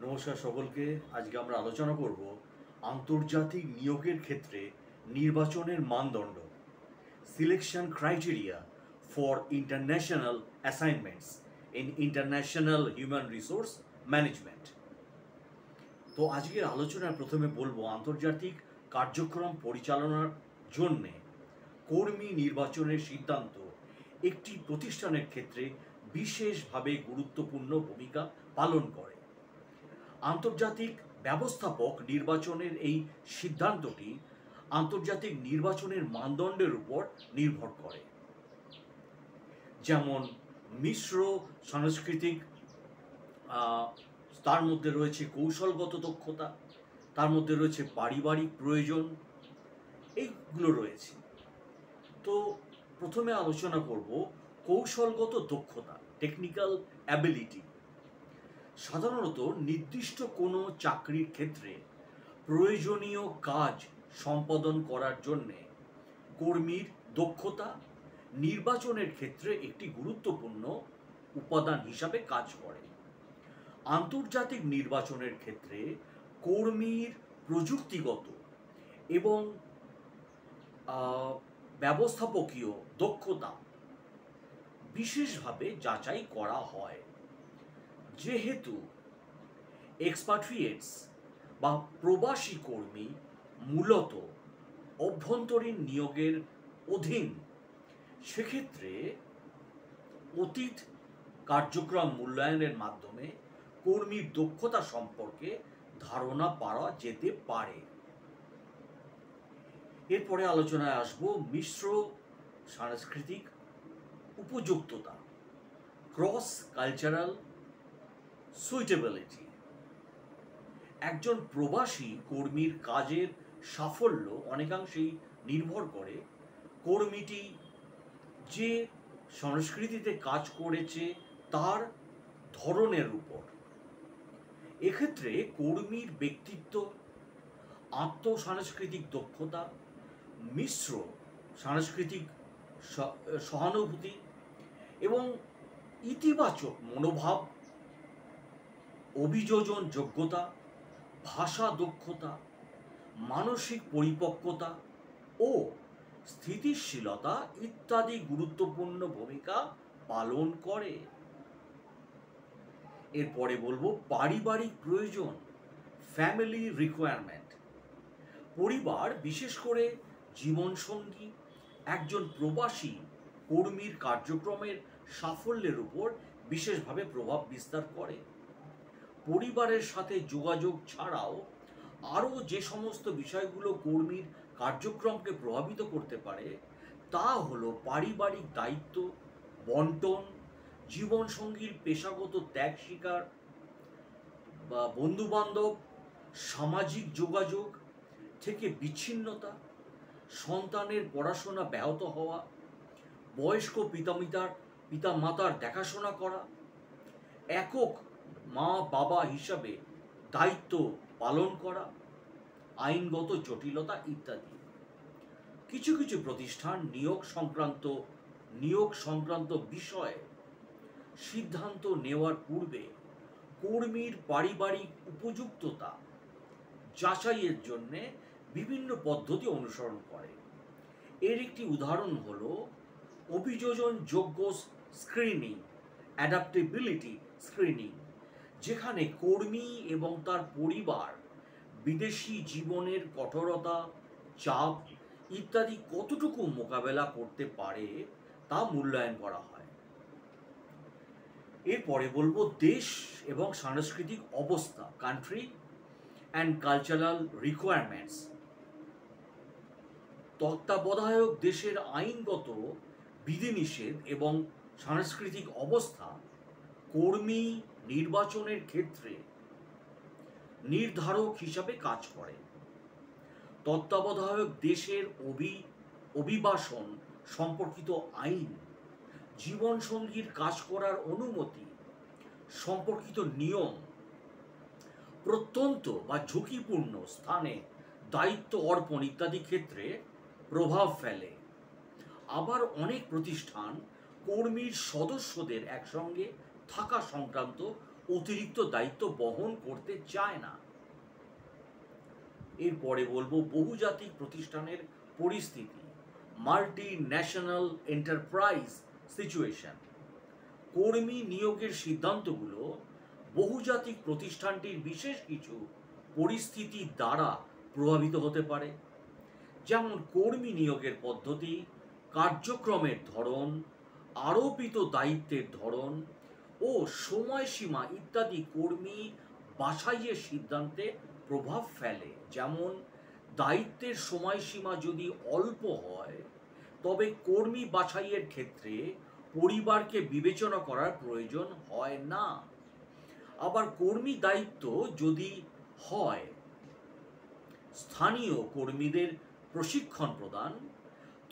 নমস্কার সকলকে। আজকে আমরা আলোচনা করব আন্তর্জাতিক নিয়োগের ক্ষেত্রে নির্বাচনের মানদণ্ড, selection criteria for international assignments in international human resource management. তো আজকের আলোচনায় প্রথমে বলবো আন্তর্জাতিক কার্যক্রম পরিচালনার জন্যে কর্মী নির্বাচনের সিদ্ধান্ত একটি প্রতিষ্ঠানের ক্ষেত্রে বিশেষভাবে গুরুত্বপূর্ণ ভূমিকা পালন করে। আন্তর্জাতিক ব্যবস্থাপক নির্বাচনের এই সিদ্ধান্তটি আন্তর্জাতিক নির্বাচনের মানদণ্ডের উপর নির্ভর করে, যেমন মিশ্র সাংস্কৃতিক, তার মধ্যে রয়েছে কৌশলগত দক্ষতা, তার মধ্যে রয়েছে পারিবারিক প্রয়োজন, এইগুলো রয়েছে। তো প্রথমে আলোচনা করব কৌশলগত দক্ষতা, টেকনিক্যাল অ্যাবিলিটি। সাধারণত নির্দিষ্ট কোনো চাকরির ক্ষেত্রে প্রয়োজনীয় কাজ সম্পাদন করার জন্যে কর্মীর দক্ষতা নির্বাচনের ক্ষেত্রে একটি গুরুত্বপূর্ণ উপাদান হিসাবে কাজ করে। আন্তর্জাতিক নির্বাচনের ক্ষেত্রে কর্মীর প্রযুক্তিগত এবং ব্যবস্থাপকীয় দক্ষতা বিশেষভাবে যাচাই করা হয়। যেহেতু এক্সপাট্রিয়েটস বা প্রবাসী কর্মী মূলত অভ্যন্তরীণ নিয়োগের অধীন, সেক্ষেত্রে অতীত কার্যক্রম মূল্যায়নের মাধ্যমে কর্মীর দক্ষতা সম্পর্কে ধারণা পাওয়া যেতে পারে। এরপরে আলোচনায় আসব মিশ্র সাংস্কৃতিক উপযুক্ততা, ক্রস কালচারাল সুইটেবিলিটি। একজন প্রবাসী কর্মীর কাজের সাফল্য অনেকাংশেই নির্ভর করে কর্মীটি যে সংস্কৃতিতে কাজ করেছে তার ধরনের উপর। এক্ষেত্রে কর্মীর ব্যক্তিত্ব, আত্মসাংস্কৃতিক দক্ষতা, মিশ্র সাংস্কৃতিক সহানুভূতি এবং ইতিবাচক মনোভাব, অভিযোজন যোগ্যতা, ভাষা দক্ষতা, মানসিক পরিপক্কতা ও স্থিতিশীলতা ইত্যাদি গুরুত্বপূর্ণ ভূমিকা পালন করে। এরপরে বলবো পারিবারিক প্রয়োজন, ফ্যামিলি রিকোয়ারমেন্ট। পরিবার, বিশেষ করে জীবনসঙ্গী, একজন প্রবাসী কর্মীর কার্যক্রমের সাফল্যের উপর বিশেষভাবে প্রভাব বিস্তার করে। পরিবারের সাথে যোগাযোগ ছাড়াও আরও যে সমস্ত বিষয়গুলো কর্মীর কার্যক্রমকে প্রভাবিত করতে পারে তা হলো পারিবারিক দায়িত্ব বন্টন, জীবনসঙ্গীর পেশাগত ত্যাগ স্বীকার বা বন্ধুবান্ধব, সামাজিক যোগাযোগ থেকে বিচ্ছিন্নতা, সন্তানের পড়াশোনা ব্যাহত হওয়া, বয়স্ক পিতামাতার দেখাশোনা করা, একক মা বাবা হিসাবে দায়িত্ব পালন করা, আইনগত জটিলতা ইত্যাদি। কিছু কিছু প্রতিষ্ঠান নিয়োগ সংক্রান্ত বিষয়ে সিদ্ধান্ত নেওয়ার পূর্বে কর্মীর পারিবারিক উপযুক্ততা যাচাইয়ের জন্য বিভিন্ন পদ্ধতি অনুসরণ করে। এর একটি উদাহরণ হল অভিযোজনযোগ্য স্ক্রিনিং, অ্যাডাপ্টেবিলিটি স্ক্রিনিং, যেখানে কর্মী এবং তার পরিবার বিদেশি জীবনের কঠোরতা, চাপ ইত্যাদি কতটুকু মোকাবেলা করতে পারে তা মূল্যায়ন করা হয়। এরপরে বলবো দেশ এবং সাংস্কৃতিক অবস্থা, কান্ট্রি অ্যান্ড কালচারাল রিকোয়ারমেন্টস। তত্ত্বাবধায়ক দেশের আইনগত বিধিনিষেধ এবং সাংস্কৃতিক অবস্থা কর্মী নির্বাচনের ক্ষেত্রে নির্ধারক হিসাবে কাজ করে। তত্ত্বাবধায়ক দেশের অভিবাসন সম্পর্কিত আইন, জীবনসঙ্গীর কাজ করার অনুমতি সম্পর্কিত নিয়ম, প্রত্যন্ত বা ঝুঁকিপূর্ণ স্থানে দায়িত্ব অর্পণ ইত্যাদি ক্ষেত্রে প্রভাব ফেলে। আবার অনেক প্রতিষ্ঠান কর্মীর সদস্যদের একসঙ্গে থাকা সংক্রান্ত অতিরিক্ত দায়িত্ব বহন করতে চায় না। এরপরে বলবো বহুজাতিক প্রতিষ্ঠানের পরিস্থিতি, মাল্টি ন্যাশনাল এন্টারপ্রাইজ সিচুয়েশন। কর্মী নিয়োগের সিদ্ধান্তগুলো বহুজাতিক প্রতিষ্ঠানটির বিশেষ কিছু পরিস্থিতি দ্বারা প্রভাবিত হতে পারে, যেমন কর্মী নিয়োগের পদ্ধতি, কার্যক্রমের ধরন, আরোপিত দায়িত্বের ধরন ও সময়সীমা ইত্যাদি কর্মী বাছাইয়ের সিদ্ধান্তে প্রভাব ফেলে। যেমন দায়িত্বের সময়সীমা যদি অল্প হয় তবে কর্মী বাছাইয়ের ক্ষেত্রে পরিবারকে বিবেচনা করার প্রয়োজন হয় না। আবার কর্মী দায়িত্ব যদি হয় স্থানীয় কর্মীদের প্রশিক্ষণ প্রদান,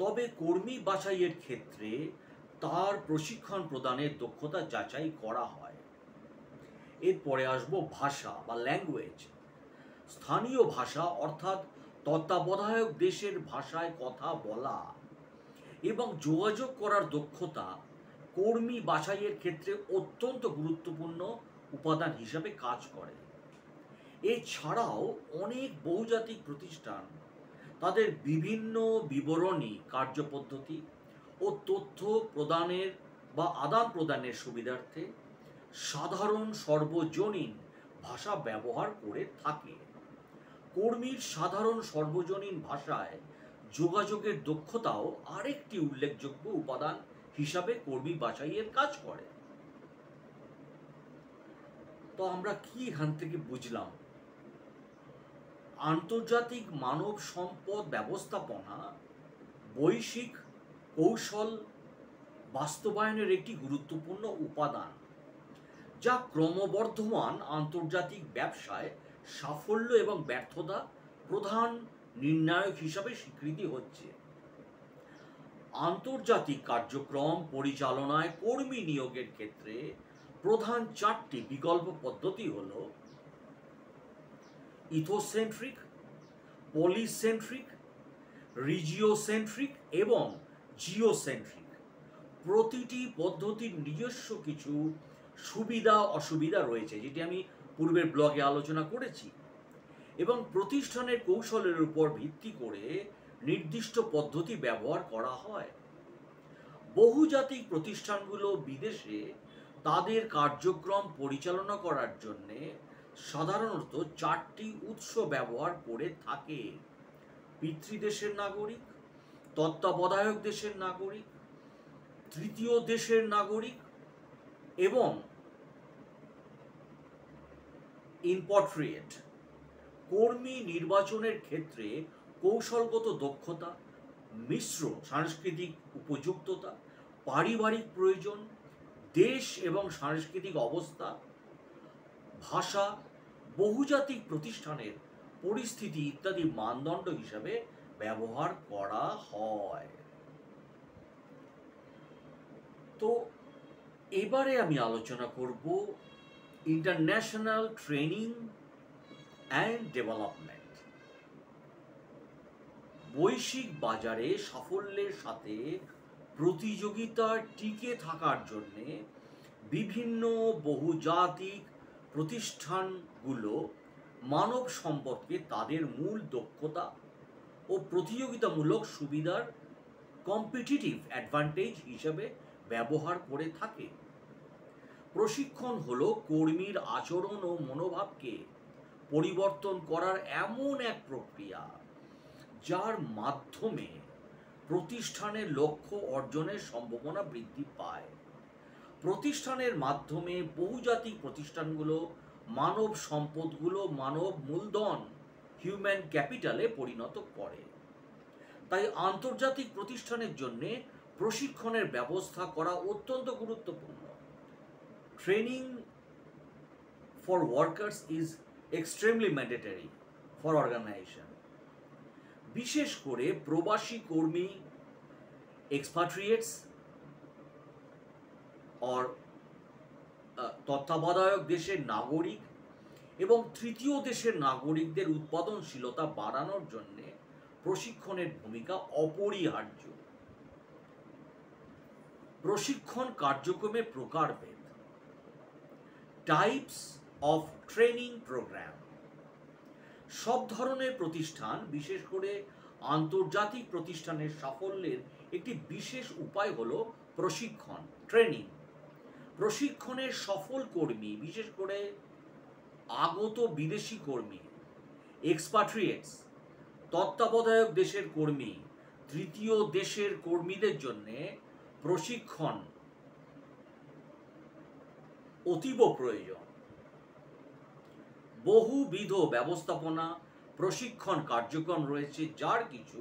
তবে কর্মী বাছাইয়ের ক্ষেত্রে তার প্রশিক্ষণ প্রদানের দক্ষতা যাচাই করা হয়। এরপরে আসবো ভাষা বা ল্যাঙ্গুয়েজ। স্থানীয় ভাষা অর্থাৎ তত্ত্বাবধায়ক দেশের ভাষায় কথা বলা এবং যোগাযোগ করার দক্ষতা কর্মী বাছাইয়ের ক্ষেত্রে অত্যন্ত গুরুত্বপূর্ণ উপাদান হিসাবে কাজ করে। এছাড়াও অনেক বহুজাতিক প্রতিষ্ঠান তাদের বিভিন্ন বিবরণী, কার্যপদ্ধতি ও তথ্য প্রদানের বা আদান প্রদানের সুবিধার্থে সাধারণ সর্বজনীন ভাষা ব্যবহার করে থাকে। কর্মীর সাধারণ সর্বজনীন ভাষায় যোগাযোগের দক্ষতাও আরেকটি উল্লেখযোগ্য উপাদান হিসাবে কর্মী বাছাইয়ের কাজ করে। তো আমরা কি এখান থেকে বুঝলাম? আন্তর্জাতিক মানব সম্পদ ব্যবস্থাপনা বৈশ্বিক কৌশল বাস্তবায়নের একটি গুরুত্বপূর্ণ উপাদান, যা ক্রমবর্ধমান আন্তর্জাতিক ব্যবসায় সাফল্য এবং ব্যর্থতা প্রধান নির্ণায়ক হিসাবে স্বীকৃতি হচ্ছে। আন্তর্জাতিক কার্যক্রম পরিচালনায় কর্মী নিয়োগের ক্ষেত্রে প্রধান চারটি বিকল্প পদ্ধতি হল ইথোসেন্ট্রিক, পলিসেন্ট্রিক, রিজিওসেন্ট্রিক এবং জিওসেন্ট্রিক। প্রতিটি পদ্ধতির নিজস্ব কিছু সুবিধা অসুবিধা রয়েছে, যেটি আমি পূর্বের ব্লগে আলোচনা করেছি, এবং প্রতিষ্ঠানের কৌশলের উপর ভিত্তি করে নির্দিষ্ট পদ্ধতি ব্যবহার করা হয়। বহুজাতিক প্রতিষ্ঠানগুলো বিদেশে তাদের কার্যক্রম পরিচালনা করার জন্য সাধারণত চারটি উৎস ব্যবহার করে থাকে: পিতৃদেশের নাগরিক, তত্ত্বাবধায়ক দেশের নাগরিক, তৃতীয় দেশের নাগরিক এবং ইম্পাট্রিয়েট। কর্মী নির্বাচনের ক্ষেত্রে কৌশলগত দক্ষতা, মিশ্র সাংস্কৃতিক উপযুক্ততা, পারিবারিক প্রয়োজন, দেশ এবং সাংস্কৃতিক অবস্থা, ভাষা, বহুজাতিক প্রতিষ্ঠানের পরিস্থিতি ইত্যাদি মানদণ্ড হিসাবে ব্যবহার করা হয়। তো এবারে আমি আলোচনা করব ইন্টারন্যাশনাল ট্রেনিং অ্যান্ড ডেভেলপমেন্ট। বৈশ্বিক বাজারে সাফল্যের সাথে প্রতিযোগিতায় টিকে থাকার জন্য বিভিন্ন বহুজাতিক প্রতিষ্ঠানগুলো মানব সম্পদকে তাদের মূল দক্ষতা ও প্রতিযোগিতামূলক সুবিধার কম্পিটিটিভ অ্যাডভান্টেজ হিসেবে ব্যবহার করে থাকে। প্রশিক্ষণ হলো কর্মীর আচরণ ও মনোভাবকে পরিবর্তন করার এমন এক প্রক্রিয়া যার মাধ্যমে প্রতিষ্ঠানের লক্ষ্য অর্জনের সম্ভাবনা বৃদ্ধি পায়। প্রতিষ্ঠানের মাধ্যমে বহুজাতিক প্রতিষ্ঠানগুলো মানব সম্পদগুলো মানব মূলধন, হিউম্যান ক্যাপিটালে পরিণত করে। তাই আন্তর্জাতিক প্রতিষ্ঠানের জন্য প্রশিক্ষণের ব্যবস্থা করা অত্যন্ত গুরুত্বপূর্ণ। Training for workers is extremely mandatory for organisation. বিশেষ করে প্রবাসী কর্মী, এক্সপাট্রিয়েটস और তত্ত্বাবধায়ক দেশের নাগরিক এবং তৃতীয় দেশের নাগরিকদের উৎপাদনশীলতা বাড়ানোর জন্য প্রশিক্ষণের ভূমিকা অপরিহার্য। প্রশিক্ষণ কার্যক্রমে প্রকারভেদ। Types of training programme. সব ধরনের প্রতিষ্ঠান, বিশেষ করে আন্তর্জাতিক প্রতিষ্ঠানের সাফল্যের একটি বিশেষ উপায় হলো প্রশিক্ষণ, ট্রেনিং। প্রশিক্ষণের সফল কর্মী, বিশেষ করে আগত বিদেশি কর্মী, এক্সপাট্রিয়েটস, তত্ত্বাবধায়ক দেশের কর্মী, তৃতীয় দেশের কর্মীদের জন্য প্রশিক্ষণ অতীব প্রয়োজন। বহুবিধ ব্যবস্থাপনা প্রশিক্ষণ কার্যক্রম রয়েছে, যার কিছু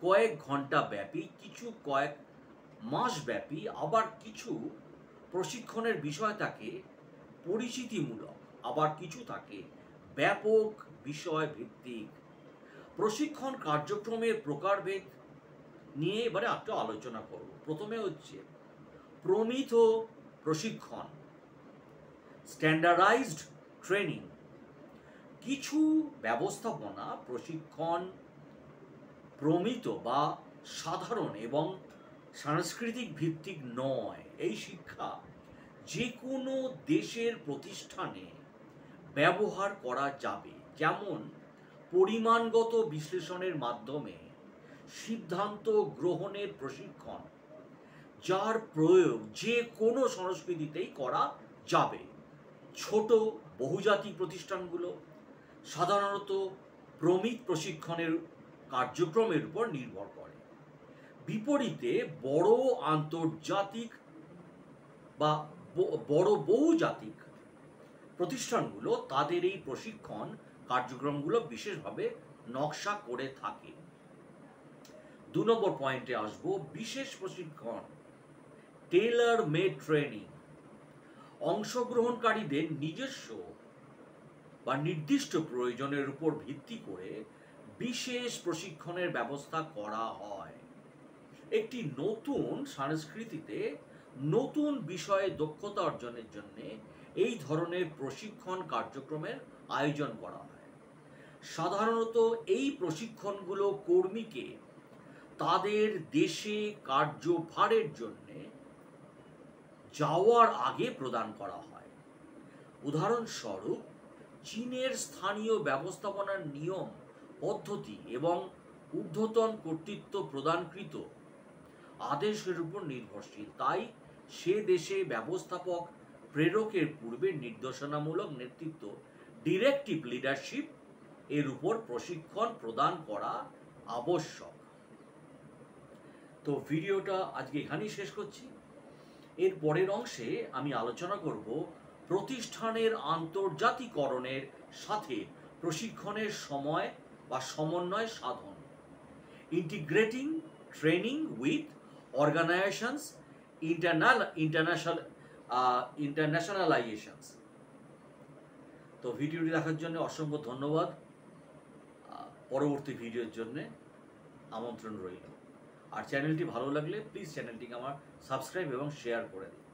কয়েক ঘন্টা ব্যাপী, কিছু কয়েক মাস ব্যাপী, আবার কিছু প্রশিক্ষণের বিষয় থাকে পরিচিতিমূলক, আবার কিছু থাকে ব্যাপক বিষয় ভিত্তিক। প্রশিক্ষণ কার্যক্রমের প্রকারভেদ নিয়ে এবারে একটু আলোচনা করব। প্রথমে হচ্ছে প্রমিত প্রশিক্ষণ, স্ট্যান্ডার্ডাইজড ট্রেনিং। কিছু ব্যবস্থাপনা প্রশিক্ষণ প্রমিত বা সাধারণ এবং সাংস্কৃতিক ভিত্তিক নয়। এই শিক্ষা যে কোনো দেশের প্রতিষ্ঠানে ব্যবহার করা যাবে, যেমন পরিমাণগত বিশ্লেষণের মাধ্যমে সিদ্ধান্ত গ্রহণের প্রশিক্ষণ, যার প্রয়োগ যে কোনো সংস্কৃতিতেই করা যাবে। ছোট বহুজাতিক প্রতিষ্ঠানগুলো সাধারণত প্রমিত প্রশিক্ষণের কার্যক্রমের উপর নির্ভর করে। বিপরীতে বড় আন্তর্জাতিক বা বড় বহুজাতিক প্রতিষ্ঠানগুলো তাদের এই প্রশিক্ষণ কার্যক্রমগুলো বিশেষভাবে নকশা করে থাকে। 2 নম্বর পয়েন্টে আসবো, বিশেষ প্রশিক্ষণ, টেইলর মেড ট্রেনিং। অংশগ্রহণকারীদের নিজস্ব বা নির্দিষ্ট প্রয়োজনের উপর ভিত্তি করে বিশেষ প্রশিক্ষণের ব্যবস্থা করা হয়। একটি নতুন সংস্কৃতিতে নতুন বিষয়ে দক্ষতা অর্জনের জন্য এই ধরনের প্রশিক্ষণ কার্যক্রমের আয়োজন করা হয়। সাধারণত এই প্রশিক্ষণগুলো কর্মীকে তাদের দেশে কার্যভারের জন্য যাওয়ার আগে প্রদান করা হয়। উদাহরণস্বরূপ, চীনের স্থানীয় ব্যবস্থাপনার নিয়ম, পদ্ধতি এবং ঊর্ধ্বতন কর্তৃত্ব প্রদানকৃত আদেশের উপর নির্ভরশীল। তাই সে দেশে ব্যবস্থাপক প্রেরকের পূর্বে নির্দেশনামূলক নেতৃত্ব, ডিরেক্টিভ লিডারশিপ এর উপর প্রশিক্ষণ প্রদান করা আবশ্যক। তো ভিডিওটা আজকে এখানেই শেষ করছি। এর পরের অংশে আমি আলোচনা করব প্রতিষ্ঠানের আন্তর্জাতিকরণের সাথে প্রশিক্ষণের সময় বা সমন্বয় সাধন, ইন্টিগ্রেটিং ট্রেনিং উইথ অর্গানাইজেশনস ইন্টারন্যাশনালাইজেশনস। তো ভিডিওটি দেখার জন্য অসংখ্য ধন্যবাদ। পরবর্তী ভিডিওর জন্য আমন্ত্রণ রইল। আর চ্যানেলটি ভালো লাগলে প্লিজ চ্যানেলটিকে আমার সাবস্ক্রাইব এবং শেয়ার করে দিন।